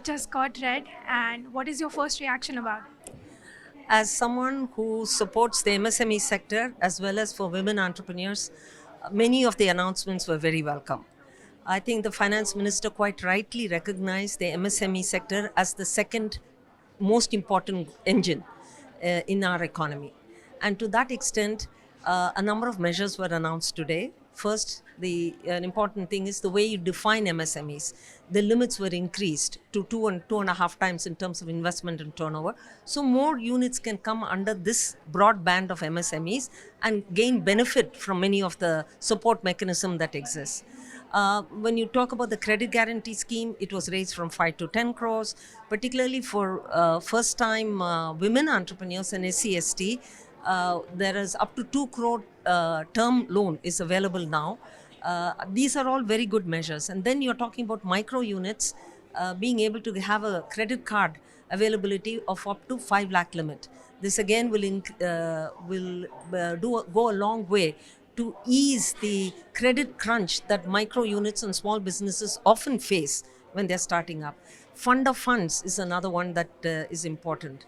budget just got read, and what is your first reaction about it? As someone who supports the MSME sector as well as for women entrepreneurs, many of the announcements were very welcome. I think the finance minister quite rightly recognized the MSME sector as the second most important engine in our economy. And to that extent, a number of measures were announced today. First, an important thing is the way you define MSMEs. The limits were increased to 2.5 times in terms of investment and turnover. So more units can come under this broad band of MSMEs and gain benefit from many of the support mechanism that exists. When you talk about the credit guarantee scheme, it was raised from 5 to 10 crores, particularly for first-time women entrepreneurs and SC/ST. There is up to 2 crore term loan is available now. These are all very good measures. And then you're talking about micro units being able to have a credit card availability of up to 5 lakh limit. This again will go a long way to ease the credit crunch that micro units and small businesses often face when they're starting up. Fund of funds is another one that is important.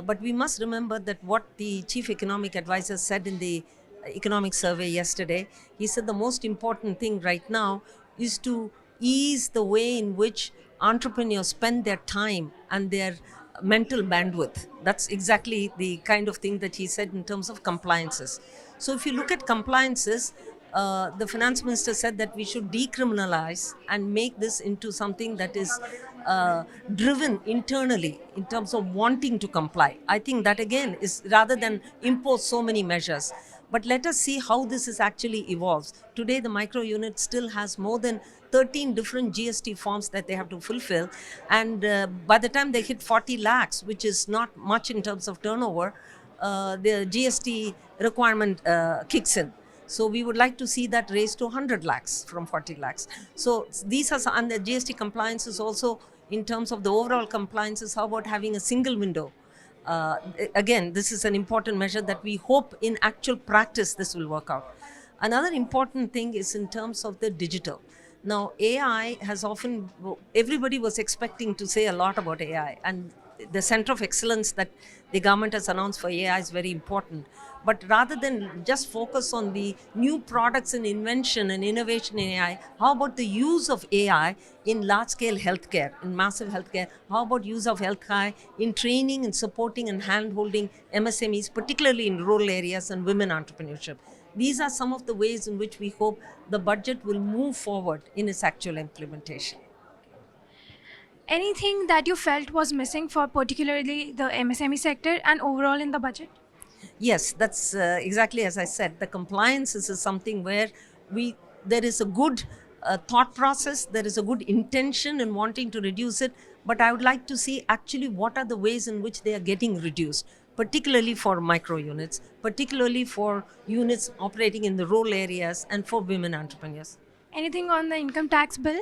But we must remember that what the chief economic advisor said in the economic survey yesterday, he said the most important thing right now is to ease the way in which entrepreneurs spend their time and their mental bandwidth. That's exactly the kind of thing that he said in terms of compliances. So if you look at compliances, the finance minister said that we should decriminalize and make this into something that is driven internally in terms of wanting to comply. I think that again is rather than impose so many measures. But let us see how this is actually evolves. Today, the micro unit still has more than 13 different GST forms that they have to fulfill. And by the time they hit 40 lakhs, which is not much in terms of turnover, the GST requirement kicks in. So we would like to see that raised to 100 lakhs from 40 lakhs. So these are, and the GST compliance is also in terms of the overall compliances. How about having a single window? Again, this is an important measure that we hope in actual practice this will work out. Another important thing is in terms of the digital. Now, AI has often, everybody was expecting to say a lot about AI, and the center of excellence that the government has announced for AI is very important. But rather than just focus on the new products and invention and innovation in AI, how about the use of AI in large-scale healthcare, in massive healthcare? How about use of healthcare in training and supporting and hand-holding MSMEs, particularly in rural areas and women entrepreneurship? These are some of the ways in which we hope the budget will move forward in its actual implementation. Anything that you felt was missing for particularly the MSME sector and overall in the budget? Yes, that's exactly as I said. The compliance is something where there is a good thought process, there is a good intention in wanting to reduce it, but I would like to see actually what are the ways in which they are getting reduced, particularly for micro units, particularly for units operating in the rural areas and for women entrepreneurs. Anything on the income tax bill?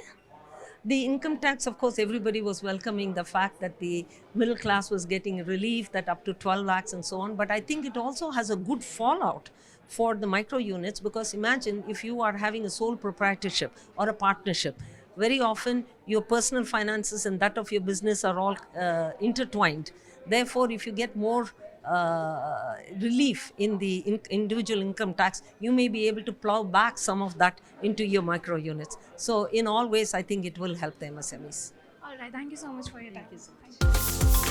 The income tax, of course, everybody was welcoming the fact that the middle class was getting relief, that up to 12 lakhs and so on. But I think it also has a good fallout for the micro units, because imagine if you are having a sole proprietorship or a partnership. Very often your personal finances and that of your business are all intertwined. Therefore, if you get more relief in the individual income tax, you may be able to plow back some of that into your micro units. So in all ways, I think it will help the MSMEs. All right. Thank you so much for your time. Thank you so much.